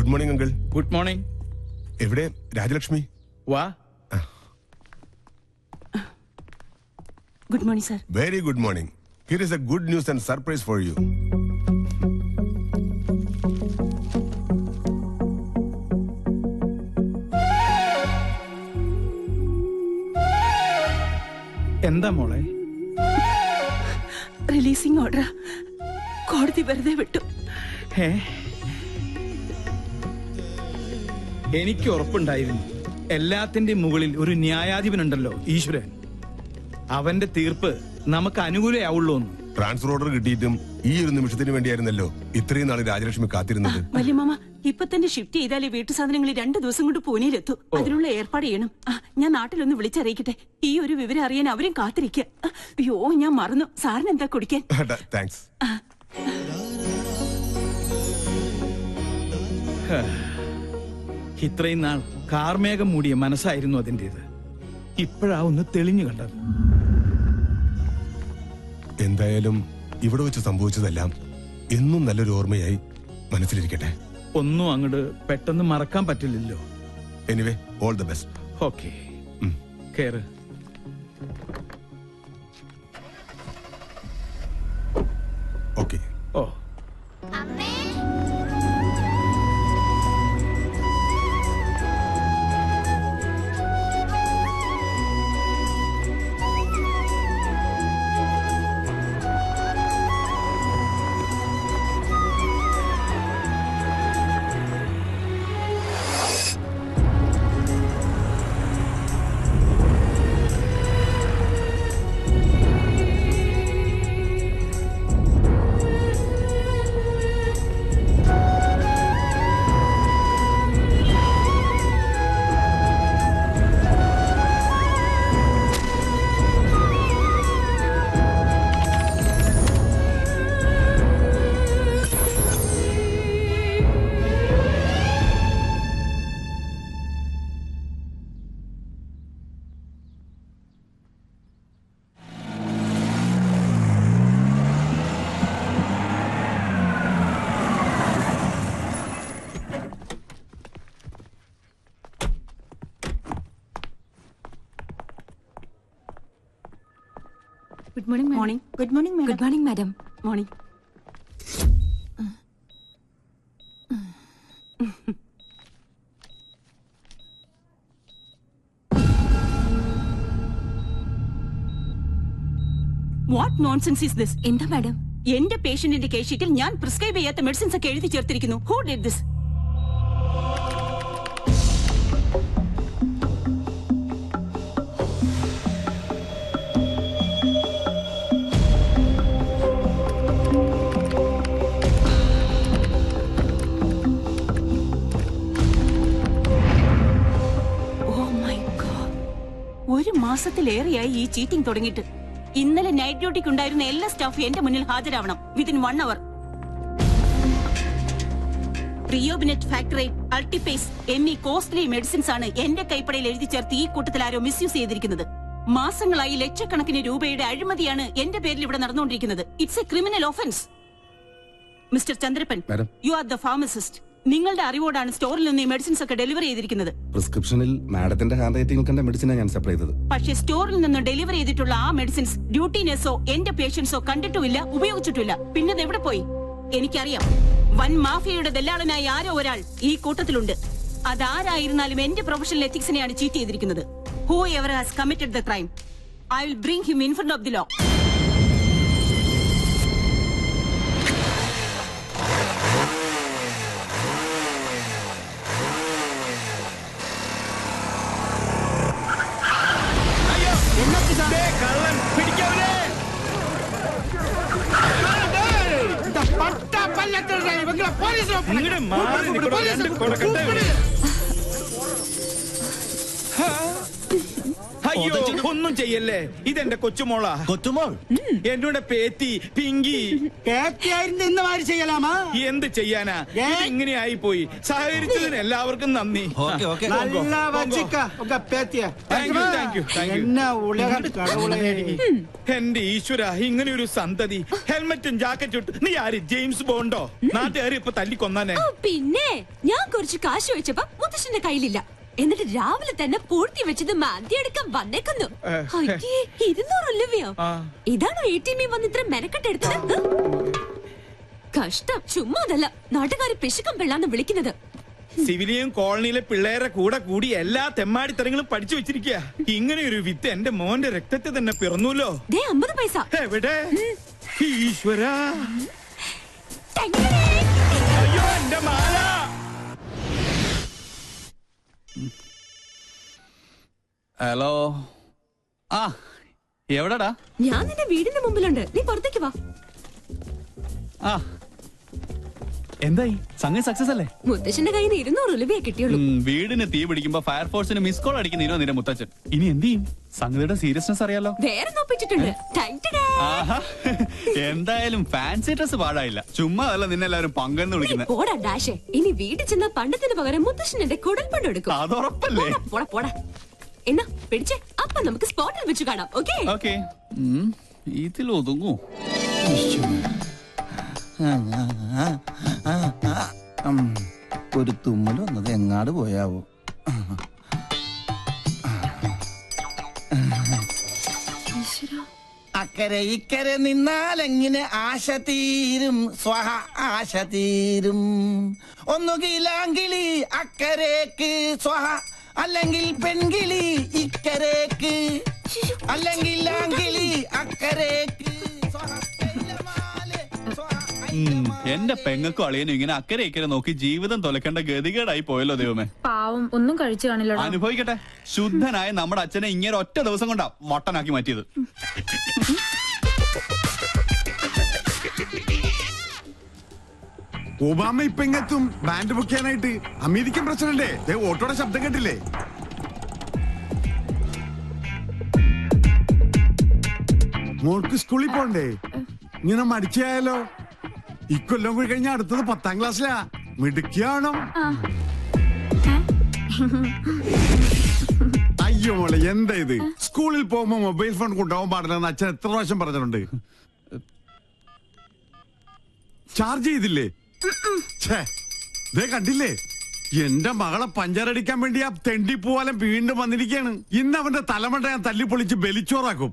Good morning uncle. Good morning. എവിടെ രാജലക്ഷ്മി? വാ. Good morning sir. Very good morning. Here is A good news and surprise for you. എന്താ മോളെ? Releasing order കോടതി വെറുതെ വിട്ടു. എനിക്ക് ഉറപ്പുണ്ടായിരുന്നു, എല്ലാത്തിന്റെയും മുകളിൽ ഒരു ന്യായാധിപനുണ്ടല്ലോ, ഈശ്വരൻ. അവന്റെ തീർപ്പ് നമുക്ക് അനുകൂലമാവുള്ളൂ. ട്രാൻസ്ഫർ ഓർഡർ കിട്ടിയിട്ടും ഈ ഒരു നിമിഷത്തിന് വേണ്ടിയായിരുന്നല്ലോ ഇത്രയും നാൾ രാജലക്ഷ്മി കാത്തിരുന്നത്. വല്യമാമ ഇപ്പൊ തന്നെ ഷിഫ്റ്റ് ചെയ്താലേ വീട്ടു സാധനങ്ങൾ 2 ദിവസം കൊണ്ട് പൂനെയിലെത്തും. അതിനുള്ള ഏർപ്പാട് ചെയ്യണം. ഞാൻ നാട്ടിലൊന്ന് വിളിച്ചറിയിക്കട്ടെ. ഈ ഒരു വിവരം അറിയാൻ അവരും കാത്തിരിക്കുക. അയ്യോ, ഞാൻ മറന്നു. സാറിന് എന്താ കുടിക്കാൻ? താങ്ക്സ്. ഇത്രയും നാൾ കാർമേഘം മൂടിയ മനസ്സായിരുന്നു അതിൻ്റെത്. ഇപ്പോഴാ ഒന്ന് തെളിഞ്ഞു കണ്ടത്. എന്തായാലും ഇവിടെ വെച്ച് സംഭവിച്ചതെല്ലാം എന്നും നല്ലൊരു ഓർമ്മയായി മനസ്സിലിരിക്കട്ടെ. ഒന്നും അങ്ങോട്ട് പെട്ടെന്ന് മറക്കാൻ പറ്റില്ലല്ലോ. Anyway, all the best. Okay, കേറ്. Okay. Oh, good morning. Morning. Good morning. Good morning madam. Morning. What nonsense is this? എന്താ മാഡം? എന്റെ പേഷ്യന്റിന്റെ കേസ് ഷീറ്റിൽ ഞാൻ പ്രിസ്ക്രൈബ് ചെയ്യാത്ത മെഡിസിൻസ് ഒക്കെ എഴുതി ചേർത്തിരിക്കുന്നു. Who did this? ഒരു മാസത്തിലേറെയായി ഈ ചീറ്റിംഗ് തുടങ്ങിയിട്ട്. ഇന്നലെ നൈറ്റ് ഡ്യൂട്ടിക്ക് ഉണ്ടായിരുന്ന എല്ലാ സ്റ്റാഫും എന്റെ മുന്നിൽ ഹാജരാവണം വിത്തിൻ 1 hour. പ്രിയോബിനെറ്റ് ഫാക്ടറി, അൾട്ടിപേസ് എന്നീ കോസ്റ്റ്ലി മെഡിസിൻസ് ആണ് എന്റെ കൈപ്പടയിൽ എഴുതി ചേർത്ത് ഈ കൂട്ടത്തിൽ ആരോ മിസ്യൂസ് ചെയ്തിരിക്കുന്നത്. മാസങ്ങളായി ലക്ഷക്കണക്കിന് രൂപയുടെ അഴിമതിയാണ് എന്റെ പേരിൽ ഇവിടെ നടന്നുകൊണ്ടിരിക്കുന്നത്. It's A criminal offence. Mister Chandrappan, you are the pharmacist. നിങ്ങളുടെ അറിവോടാണ് സ്റ്റോറിൽ നിന്ന് ഈ മെഡിസിൻസ് ഒക്കെ ഡെലിവറി ചെയ്തിരിക്കുന്നത്. പ്രിസ്ക്രിപ്ഷനിൽ മാഡത്തിന്റെ ഹാൻഡ് റൈറ്റിംഗ് മെഡിസിനാണ് ഞാൻ സപ്ലൈ ചെയ്തത്. പക്ഷേ സ്റ്റോറിൽ നിന്ന് ഡെലിവറി ചെയ്തിട്ടുള്ള ആ മെഡിസിൻസ് ഡ്യൂട്ടി നഴ്സോ എന്റെ പേഷ്യൻസോ കണ്ടിട്ടുമില്ല, ഉപയോഗിച്ചിട്ടില്ല. പിന്നെ എവിടെ പോയി? എനിക്കറിയാം, വൻ മാഫിയയുടെ ദല്ലാളനായി ആരോ ഒരാൾ ഈ കൂട്ടത്തിലുണ്ട്. അതാരായിരുന്നാലും എന്റെ പ്രൊഫഷണൽ എത്തിക്സിനെയാണ് ചീറ്റ് ചെയ്തിരിക്കുന്നത്. Whoever has committed the crime, I will bring him in front of the law. അയ്യോ ഒന്നും ചെയ്യല്ലേ, ഇതെന്റെ കൊച്ചുമോളാ. കൊച്ചുമോൾ എന്നോട് പേത്തി പിങ്കി പേത്തിയായിരുന്നു ഇന്ന് മാതിരി ചെയ്യലാമാ. എന്ത് ചെയ്യാനാ, ഇങ്ങനെയായി പോയി. സഹകരിച്ചതിന് എല്ലാവർക്കും നന്ദി. ഓക്കെ ഓക്കെ നല്ല വച്ചിക്ക ഒക്കെ പേത്തിയ. Thank you, thank you, thank you. എന്നാ ഉലകം കടവുളെ. എന്റെ ഈശ്വര, ഇങ്ങനെ ഒരു സന്തതി. ഹെൽമെറ്റും ജാക്കറ്റും ഇട്ട് നീ ആര്, ജെയിംസ് ബോണ്ടോ? നാട്ടുകാരി ഇപ്പൊ തല്ലിക്കൊന്നാനെ. പിന്നെ ഞാൻ കുറച്ച് കാശ് വെച്ചപ്പോ മുത്തശ്ശന്റെ കയ്യിലില്ല. എന്നിട്ട് രാവിലെ തന്നെ പൂഴ്ത്തി വെച്ചത് മാന്തിയെടുക്കാൻ വന്നേക്കുന്നു. അയ്യേ, 200 രൂപയോ? ഇതാണോ ATM വന്ന് ഇത്ര മെനക്കെട്ടെടുത്തത്? കഷ്ടം. ചുമ്മാ അതല്ല, നാട്ടുകാര് പിശുക്കം പെള്ളാന്ന് വിളിക്കുന്നത്. സിവിലിയൻ കോളനിയിലെ പിള്ളേരെ കൂടെ കൂടി എല്ലാ തെമ്മാടിത്തരങ്ങളും പഠിച്ചു വെച്ചിരിക്കുക. ഇങ്ങനെ ഒരു വിത്ത് എന്റെ മോന്റെ രക്തത്തെ തന്നെ പിറന്നൂല്ലോ. 50 പൈസ. എവിടെ? ഈശ്വര, അയ്യോ എന്റെ മാല. ഹലോ. ആ എവിടെടാ? ഞാൻ നിന്റെ വീടിന്റെ മുമ്പിലുണ്ട്, നീ പുറത്തേക്ക് വാ. ആ എന്തായി, സംഗതി സക്സസ് അല്ലേ? മുത്തശ്ശന്റെ കയ്യിൽ നിന്ന് 200 രൂപയെ കിട്ടിയുള്ളൂ. വീടിന് തീ പിടിക്കുമ്പോ ഫയർഫോഴ്സിന് മിസ് കോൾ അടിക്കുന്നതിനോ നിന്റെ മുത്തച്ഛൻ. ഇനി എന്ത് ചെയ്യും? സംഗതിയുടെ സീരിയസ്നെസ് അറിയാലോ. വേറെ നോപ്പിച്ചിട്ടുണ്ട്. ആഹാ, എന്തായാലും ഫാൻസി ഡ്രസ് പാടായില്ല. ചുമ്മാ അല്ല നിന്നെല്ലാവരും പങ്കെന്ന് വിളിക്കുന്നത്. പോടാ ഡാഷേ, ഇനി വീട്ടിൽ ചെന്ന പണ്ടത്തിന് പകരം മുത്തശ്ശൻ എന്റെ കുടൽപ്പണ്ട് എടുക്കും. അതുറപ്പല്ലേ? പോടാ പോടാ. എന്നാ പിടിച്ചേ, അപ്പൊ നമുക്ക് സ്പോട്ടിൽ വെച്ച് കാണാം. ഓക്കേ ഓക്കെ, ഇതിൽ ഒതുങ്ങൂ. ഒരു തുമ്മൽ വന്നത് എങ്ങാട് പോയാവോ? അക്കരെ ഇക്കരെ നിന്നാലെങ്ങനെ ആശ തീരും, സ്വഹ ആശ തീരും. ഒന്നുകിലാങ്കിളി അക്കരേക്ക് സ്വഹ, അല്ലെങ്കിൽ പെൺകിളി ഇക്കരേക്ക്, അല്ലെങ്കിൽ ആങ്കിളി അക്കരേക്ക് സ്വഹ. എന്റെ പെങ്ങൾക്കും അളിയനും ഇങ്ങനെ അക്കരെ ഇക്കരെ നോക്കി ജീവിതം തൊലക്കേണ്ട ഗതികേടായി പോയല്ലോ ദൈവമേ. പാവം, ഒന്നും കഴിച്ചു കാണില്ല. അനുഭവിക്കട്ടെ. ശുദ്ധനായ നമ്മുടെ അച്ഛനെ ഇങ്ങനെ ഒറ്റ ദിവസം കൊണ്ടാ വട്ടനാക്കി മാറ്റിയത്. ഒബാമ ഇപ്പൊ ഇങ്ങെത്തും ബാൻഡ് ബുക്ക് ചെയ്യാനായിട്ട്. അമേരിക്കൻ പ്രസിഡന്റ് ഓട്ടോയുടെ ശബ്ദം കേട്ടില്ലേ? മോൾക്ക് സ്കൂളിൽ പോണ്ടേ? ഇങ്ങനെ മടിച്ചായാലോ? ഇക്കൊല്ലം കൂടി കഴിഞ്ഞ അടുത്തത് 10ാം ക്ലാസ്സിലാ. മിടുക്കിയാണോ? അയ്യോ മോളെ, എന്താ ഇത്? സ്കൂളിൽ പോകുമ്പോ മൊബൈൽ ഫോൺ കൊണ്ടുപോകാൻ പാടില്ലെന്ന് അച്ഛൻ എത്ര പ്രാവശ്യം പറഞ്ഞിട്ടുണ്ട്. ചാർജ് ചെയ്തില്ലേ? ദേ കണ്ടില്ലേ, എന്റെ മകളെ പഞ്ചറടിക്കാൻ വേണ്ടി ആ തെണ്ടി പൂവാലം വീണ്ടും വന്നിരിക്കുകയാണ്. ഇന്ന് അവന്റെ തലമണ്ട ഞാൻ തല്ലിപ്പൊളിച്ച് ബലിച്ചോറാക്കും.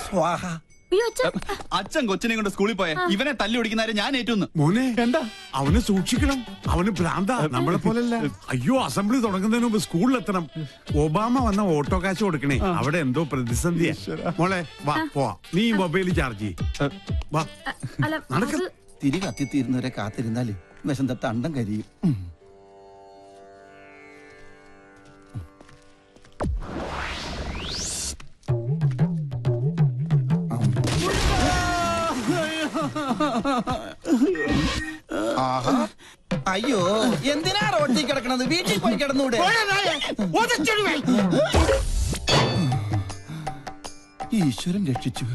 സ്വാഹ. അച്ഛൻ കൊച്ചിനെ കൊണ്ട് സ്കൂളിൽ പോയ ഇവനെ തല്ലി ഓടിക്കുന്നവരെ ഞാൻ ഏറ്റുന്നു. മോനെ, എന്താ? അവനെ സൂക്ഷിക്കണം. അവന് ഭ്രാന്ത, നമ്മളെ പോലല്ല. അയ്യോ, അസംബ്ലി തുടങ്ങുന്നതിന് മുമ്പ് സ്കൂളിലെത്തണം. ഒബാമ വന്ന ഓട്ടോ കാശ് കൊടുക്കണേ. അവിടെ എന്തോ പ്രതിസന്ധിയാ. മോളെ വാ പോവാ. നീ മൊബൈൽ ചാർജ് ചെയ്യ്. വാ നടക്ക. തിരി കത്തിത്തീരുന്നവരെ കാത്തിരുന്നാല് വിശം തട്ട അണ്ടം കരിയും. ആഹാ, അയ്യോ, എന്തിനാ റോട്ടിൽ കിടക്കണത്? വീട്ടിൽ പോയി കിടന്നൂടെ? ഈശ്വരൻ രക്ഷിച്ചു.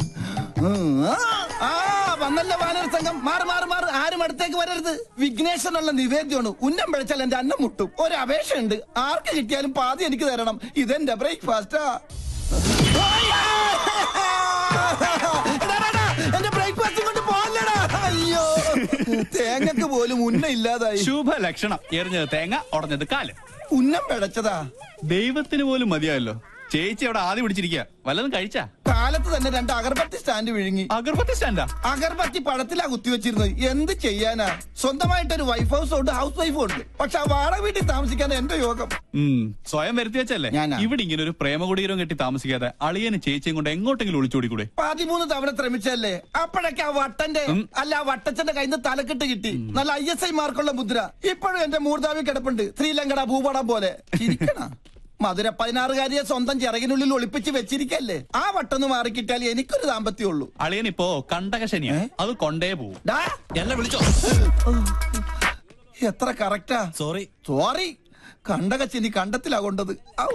വന്നല്ല വാനര സംഘം. മാറ് മാറ് മാറ്, ആരും അടുത്തേക്ക് വരരുത്. വിഘ്നേശ്വരനുള്ള നിവേദ്യമാണ്. ഉന്നം പിഴച്ചാൽ എന്റെ അന്നം മുട്ടും. ഒരു അപേക്ഷയുണ്ട്, ആർക്ക് കിട്ടിയാലും പാതി എനിക്ക് തരണം. ഇതെന്റെ ബ്രേക്ക്ഫാസ്റ്റാ. എന്റെ ബ്രേക്ക്ഫാസ്റ്റ് കൊണ്ട് പോകല്ലടാ. അയ്യോ, തേങ്ങക്ക് പോലും ഉന്നം ഇല്ലാതായി. ശുഭ ലക്ഷണം. എറിഞ്ഞത് തേങ്ങ, ഉടഞ്ഞത് കാല്. ഉന്നം പിഴച്ചതാ. ദൈവത്തിന് പോലും മതിയായല്ലോ. ചേച്ചി അവിടെ ആദ്യം പിടിച്ചിരിക്കുക. വല്ലതും കഴിച്ചാ? കാലത്ത് തന്നെ 2 അഗർബത്തി സ്റ്റാൻഡ് വിഴുങ്ങി. അഗർബത്തി സ്റ്റാൻഡാ? അഗർബത്തി പഴത്തിലാ കുത്തിവെച്ചിരുന്നത്. എന്ത് ചെയ്യാനാ? സ്വന്തമായിട്ടൊരു വൈഫ് ഹൗസ് ഉണ്ട്, ഹൗസ് വൈഫും ഉണ്ട്. പക്ഷെ ആ വാടക വീട്ടിൽ താമസിക്കാൻ എന്റെ യോഗം. സ്വയം വരുത്തി വെച്ചല്ലേ. ഞാനാ. ഇവിടെ ഇങ്ങനെ ഒരു പ്രേമകുടീരം കെട്ടി താമസിക്കാതെ അളിയന് ചേച്ചിയും കൊണ്ട് എങ്ങോട്ടെങ്കിലും ഒളിച്ചോടിക്കൂടെ? 13 തവണ ശ്രമിച്ചല്ലേ. അപ്പോഴൊക്കെ ആ വട്ടന്റെ അല്ല ആ വട്ടച്ചന്റെ കയ്യിൽ നിന്ന് തലക്കെട്ട് കിട്ടി. നല്ല ISI മാർക്കുള്ള മുദ്ര ഇപ്പോഴും എന്റെ മൂർധാവി കിടപ്പുണ്ട്. ശ്രീലങ്കട ഭൂപടം പോലെ. ചിരിക്കണ മധുര 16കാരിയെ സ്വന്തം ചിറകിനുള്ളിൽ ഒളിപ്പിച്ച് വെച്ചിരിക്കല്ലേ. ആ വട്ടൊന്ന് മാറിക്കിട്ടാൽ എനിക്കൊരു ദാമ്പത്യമുള്ളൂ. അളിയനിപ്പോ കണ്ടകശനിയാ. അത് കൊണ്ടേ പോവും. എന്നെ വിളിച്ചോ? എത്ര കറക്റ്റാ. സോറി കണ്ടകശനി കണ്ടത്തിലാ കൊണ്ടത്. ഔ.